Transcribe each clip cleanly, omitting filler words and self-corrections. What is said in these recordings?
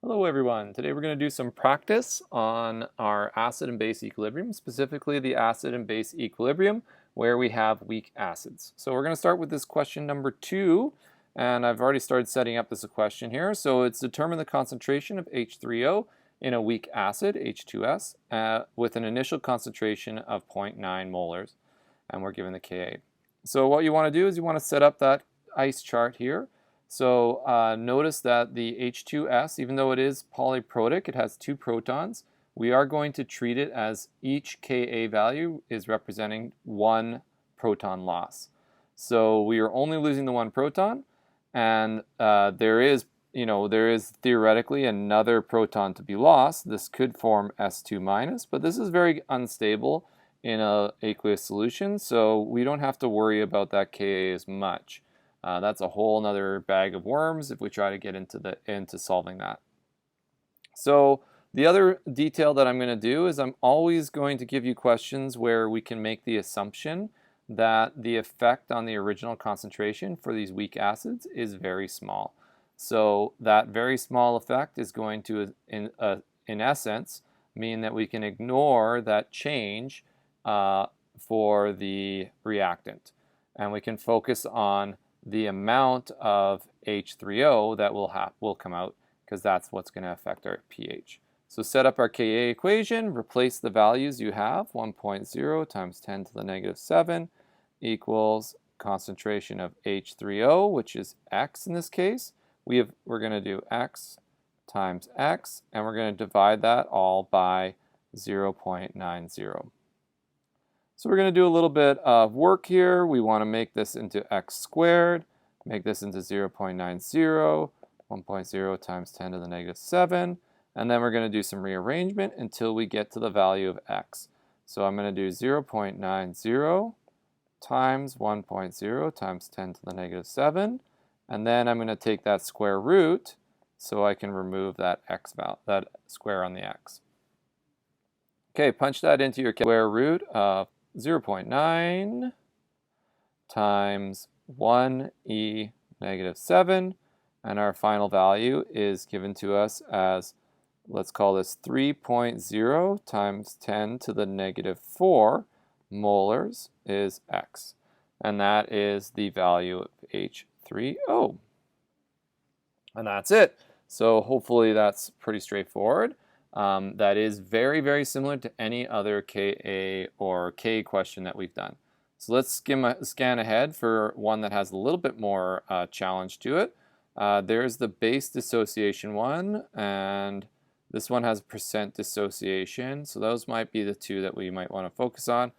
Hello everyone. Today we're going to do some practice on our acid and base equilibrium, specifically the acid and base equilibrium where we have weak acids. So we're going to start with this question number 2, and I've already started setting up this question here. So it's determine the concentration of H3O in a weak acid, H2S, with an initial concentration of 0.9 molars, and we're given the Ka. So what you want to do is you want to set up that ice chart here. So notice that the H2S, even though it is polyprotic, it has 2 protons. We are going to treat it as each Ka value is representing 1 proton loss. So we are only losing the 1 proton, and there is theoretically another proton to be lost. This could form S2-, but this is very unstable in an aqueous solution, so we don't have to worry about that Ka as much. That's a whole nother bag of worms if we try to get into solving that. So the other detail that I'm going to do is I'm always going to give you questions where we can make the assumption that the effect on the original concentration for these weak acids is very small. So that very small effect is going to, in essence, mean that we can ignore that change for the reactant. And we can focus on the amount of H3O that will come out, because that's what's going to affect our pH. So set up our Ka equation, replace the values you have, 1.0 times 10 to the negative 7 equals concentration of H3O, which is X in this case. We're going to do X times X, and we're going to divide that all by 0.90. So we're going to do a little bit of work here. We want to make this into x squared, make this into 0.90, 1.0 times 10 to the negative 7, and then we're going to do some rearrangement until we get to the value of x. So I'm going to do 0.90 times 1.0 times 10 to the negative 7, and then I'm going to take that square root so I can remove that x value, that square on the x. Okay, punch that into your square root of 0.9 times 1e negative 7, and our final value is given to us as, let's call this 3.0 times 10 to the negative 4 molars is x, and that is the value of H3O. And that's it. So hopefully that's pretty straightforward. That is very, very similar to any other Ka or K question that we've done. So let's scan ahead for one that has a little bit more challenge to it. There's the base dissociation one, and this one has percent dissociation. So those might be the two that we might want to focus on.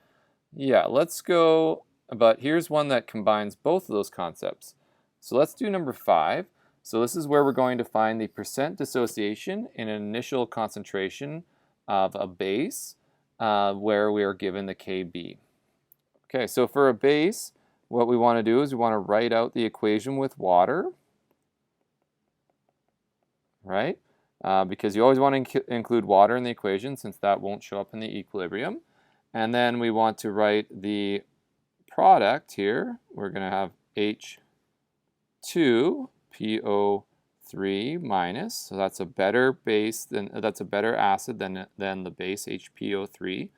Yeah, let's go, but here's one that combines both of those concepts. So let's do number 5. So this is where we're going to find the percent dissociation in an initial concentration of a base where we are given the Kb. Okay, so for a base, what we want to do is we want to write out the equation with water, right? Because you always want to include water in the equation since that won't show up in the equilibrium. And then we want to write the product here. We're going to have H2 PO3 minus, so that's a better base that's a better acid than the base HPO3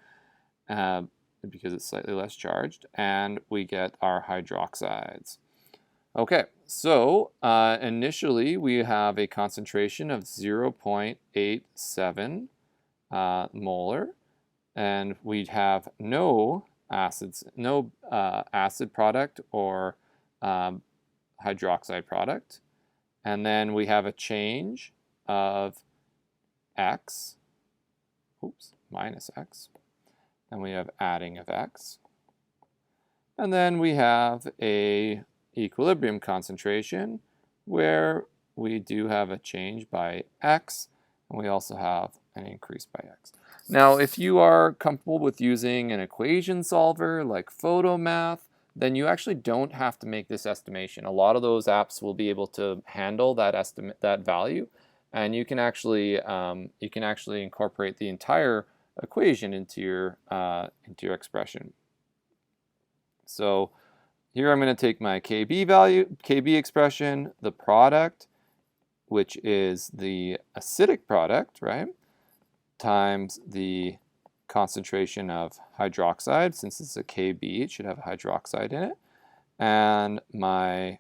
because it's slightly less charged, and we get our hydroxides. Okay, so initially we have a concentration of 0.87 molar, and we have no acids, no acid product or hydroxide product. And then we have a change of x, minus x, and we have adding of x. And then we have a equilibrium concentration where we do have a change by x, and we also have an increase by x. Now, if you are comfortable with using an equation solver like PhotoMath, then you actually don't have to make this estimation. A lot of those apps will be able to handle that value, and you can actually incorporate the entire equation into your expression. So here I'm going to take my Kb expression, the product which is the acidic product, right, times the concentration of hydroxide, since it's a Kb, it should have a hydroxide in it, and my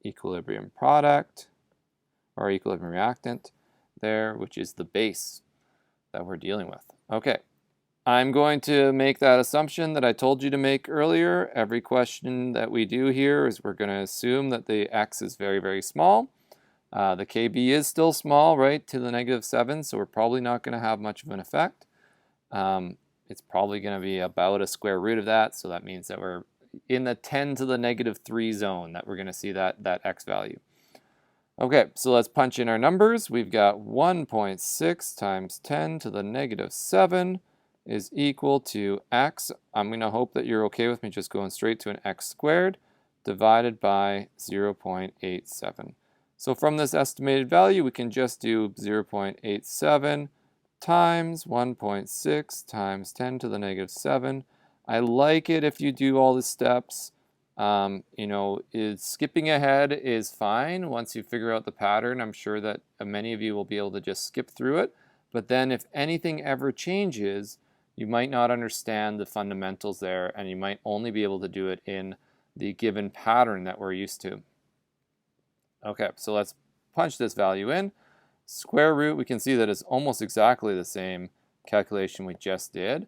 equilibrium product, or equilibrium reactant there, which is the base that we're dealing with. Okay, I'm going to make that assumption that I told you to make earlier. Every question that we do here is we're going to assume that the x is very, very small. The Kb is still small, right, to the -7, so we're probably not going to have much of an effect. It's probably going to be about a square root of that, so that means that we're in the 10 to the -3 zone that we're going to see that x value. Okay, so let's punch in our numbers. We've got 1.6 times 10 to the -7 is equal to x. I'm going to hope that you're okay with me just going straight to an x squared divided by 0.87. So from this estimated value, we can just do 0.87 times 1.6 times 10 to the -7. I like it if you do all the steps. You know, skipping ahead is fine once you figure out the pattern. I'm sure that many of you will be able to just skip through it. But then if anything ever changes, you might not understand the fundamentals there, and you might only be able to do it in the given pattern that we're used to. Okay, so let's punch this value in. Square root, we can see that it's almost exactly the same calculation we just did,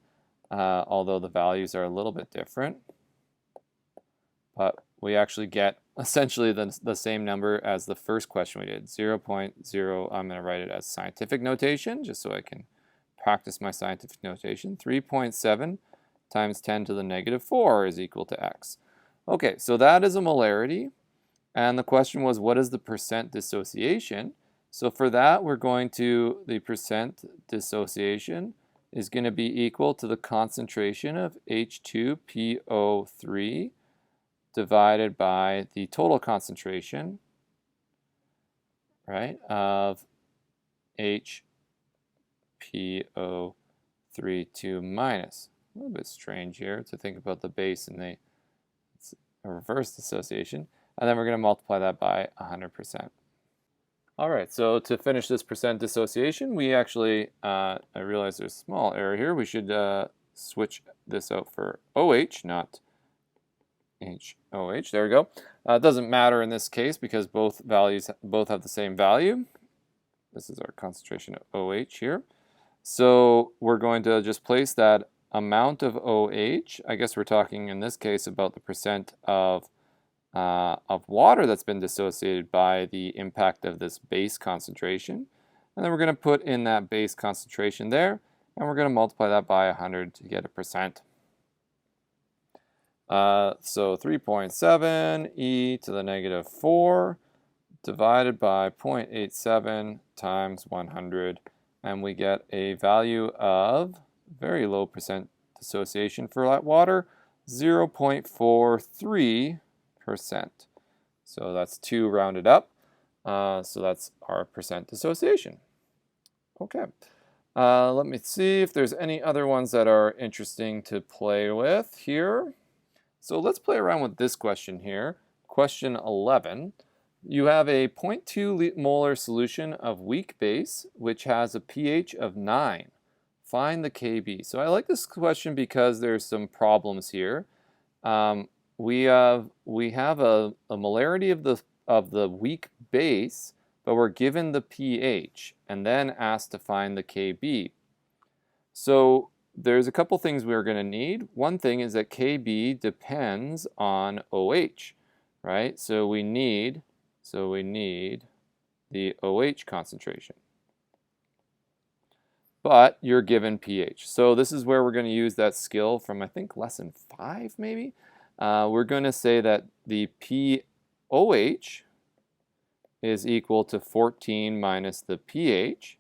although the values are a little bit different. But we actually get essentially the same number as the first question we did, 0.0, I'm going to write it as scientific notation, just so I can practice my scientific notation. 3.7 times 10 to the -4 is equal to x. Okay, so that is a molarity. And the question was, what is the percent dissociation? So for that, we're going to, the percent dissociation is going to be equal to the concentration of H2PO3 divided by the total concentration, right, of HPO3 minus. A little bit strange here to think about the base and the reverse dissociation. And then we're going to multiply that by 100%. All right, so to finish this percent dissociation, we actually, I realize there's a small error here. We should switch this out for OH, not HOH. There we go. It doesn't matter in this case because both have the same value. This is our concentration of OH here. So we're going to just place that amount of OH. I guess we're talking in this case about the percent of water that's been dissociated by the impact of this base concentration. And then we're going to put in that base concentration there, and we're going to multiply that by 100 to get a percent. So 3.7 e to the -4 divided by 0.87 times 100, and we get a value of very low percent dissociation for that water, 0.43%. So that's 2 rounded up. So that's our percent dissociation. Okay. Let me see if there's any other ones that are interesting to play with here. So let's play around with this question here. Question 11. You have a 0.2 molar solution of weak base, which has a pH of 9. Find the Kb. So I like this question because there's some problems here. We have a molarity of the weak base, but we're given the pH and then asked to find the Kb. So there's a couple things we're going to need. One thing is that Kb depends on OH, right? So we need the OH concentration. But you're given pH. So this is where we're going to use that skill from, I think, lesson 5 maybe. We're going to say that the pOH is equal to 14 minus the pH.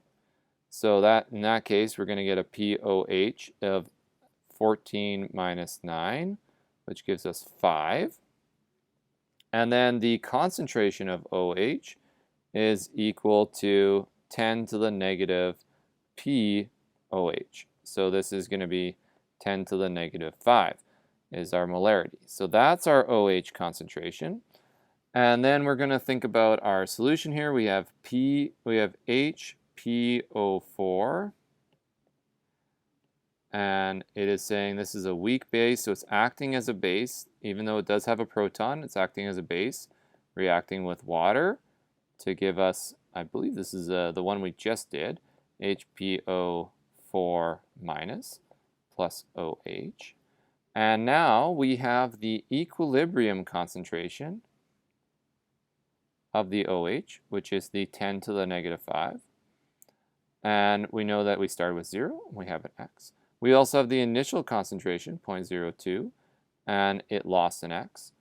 So that in that case, we're going to get a pOH of 14 minus 9, which gives us 5. And then the concentration of OH is equal to 10 to the -pOH. So this is going to be 10 to the -5 is our molarity. So that's our OH concentration. And then we're going to think about our solution here. We have HPO4. And it is saying this is a weak base, so it's acting as a base. Even though it does have a proton, it's acting as a base, reacting with water to give us, I believe this is the one we just did, HPO4 minus plus OH. And now we have the equilibrium concentration of the OH, which is the 10 to the negative 5. And we know that we started with 0, and we have an X. We also have the initial concentration, 0.02, and it lost an X.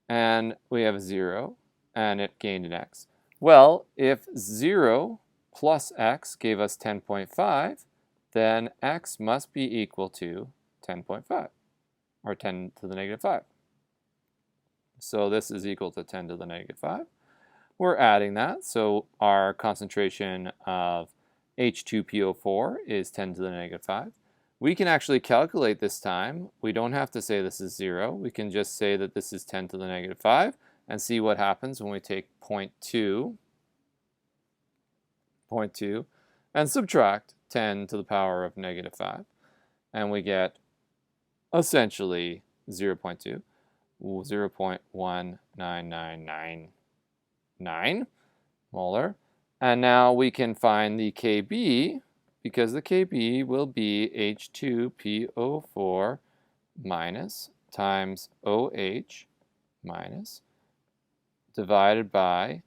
And we have a 0, and it gained an X. Well, if 0 plus X gave us 10.5, then X must be equal to 10.5, or 10 to the negative 5. So this is equal to 10 to the negative 5. We're adding that, so our concentration of H2PO4 is 10 to the negative 5. We can actually calculate this time. We don't have to say this is 0. We can just say that this is 10 to the negative 5 and see what happens when we take 0.2, and subtract 10 to the power of negative 5. And we get essentially 0.2, 0.1999 molar. And now we can find the Kb, because the Kb will be H2PO4 minus times OH minus divided by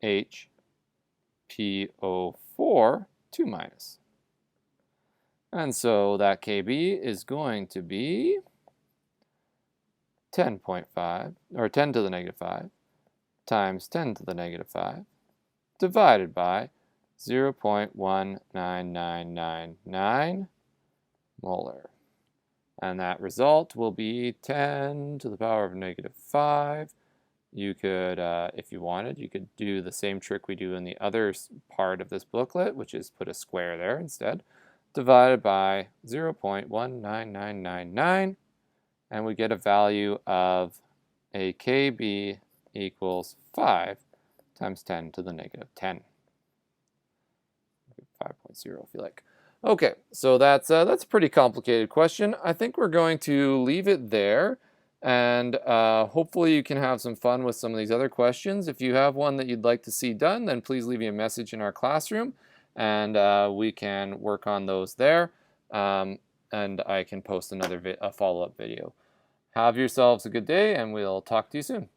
HPO4 2 minus. And so that Kb is going to be 10.5, or 10 to the negative 5, times 10 to the negative 5, divided by 0.19999 molar. And that result will be 10 to the power of negative 5. You could, if you wanted, you could do the same trick we do in the other part of this booklet, which is put a square there instead, divided by 0.19999, and we get a value of a Kb equals 5 times 10 to the negative 10. 5.0 if you like. Okay, so that's a pretty complicated question. I think we're going to leave it there, and hopefully you can have some fun with some of these other questions. If you have one that you'd like to see done, then please leave me a message in our classroom, and we can work on those there, and I can post another follow-up video. Have yourselves a good day, and we'll talk to you soon.